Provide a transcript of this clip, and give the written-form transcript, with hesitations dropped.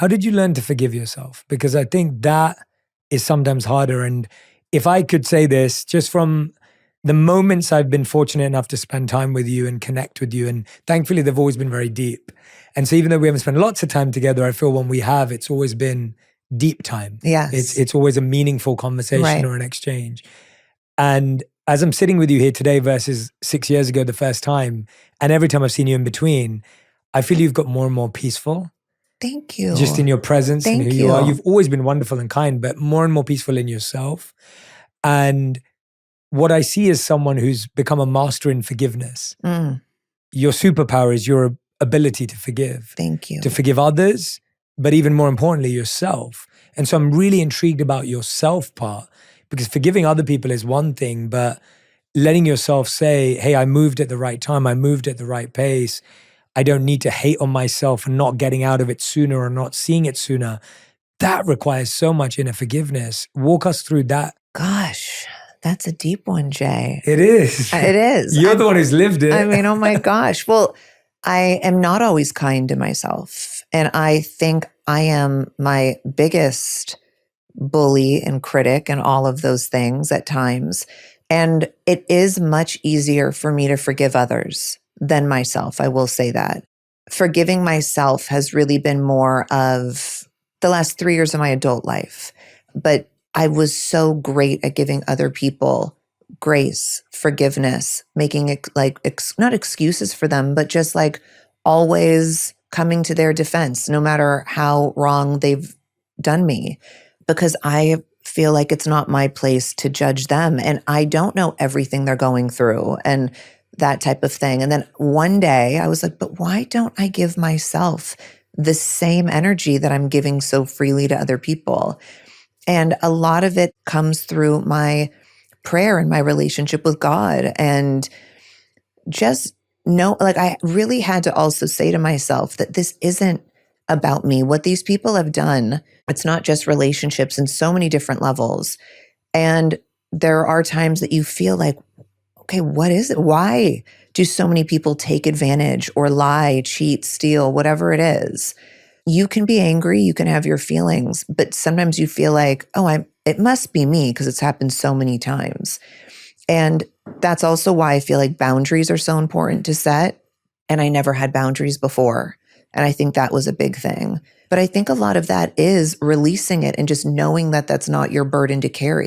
how did you learn to forgive yourself? Because I think that is sometimes harder. And if I could say this, just from the moments I've been fortunate enough to spend time with you and connect with you, and thankfully they've always been very deep. And so even though we haven't spent lots of time together, I feel when we have, it's always been deep time. Yes. It's always a meaningful conversation Right. or an exchange. And as I'm sitting with you here today versus 6 years ago the first time, and every time I've seen you in between, I feel you've got more and more peaceful. Thank you. Just in your presence and Thank who you are. you. You've always been wonderful and kind, but more and more peaceful in yourself. And what I see is someone who's become a master in forgiveness. Your superpower is your ability to forgive. Thank you. To forgive others, but even more importantly, yourself. And so I'm really intrigued about your self part, because forgiving other people is one thing, but letting yourself say, hey, I moved at the right time. I moved at the right pace. I don't need to hate on myself and not getting out of it sooner or not seeing it sooner. That requires so much inner forgiveness. Walk us through that. Gosh, that's a deep one, Jay. It is. It is. You're the one who's lived it. I mean, oh my gosh. Well, I am not always kind to myself. And I think I am my biggest bully and critic and all of those things at times. And it is much easier for me to forgive others than myself. I will say that. Forgiving myself has really been more of the last 3 years of my adult life. But I was so great at giving other people grace, forgiveness, making it not excuses for them, but just like always coming to their defense, no matter how wrong they've done me, because I feel like it's not my place to judge them. And I don't know everything they're going through and that type of thing. And then one day I was like, but why don't I give myself the same energy that I'm giving so freely to other people? And a lot of it comes through my prayer and my relationship with God. And just know, like, I really had to also say to myself that this isn't about me. What these people have done, it's not just relationships in so many different levels. And there are times that you feel like, okay, what is it? Why do so many people take advantage or lie, cheat, steal, whatever it is? You can be angry, you can have your feelings, but sometimes you feel like, oh, it must be me because it's happened so many times. And that's also why I feel like boundaries are so important to set. And I never had boundaries before. And I think that was a big thing. But I think a lot of that is releasing it and just knowing that that's not your burden to carry.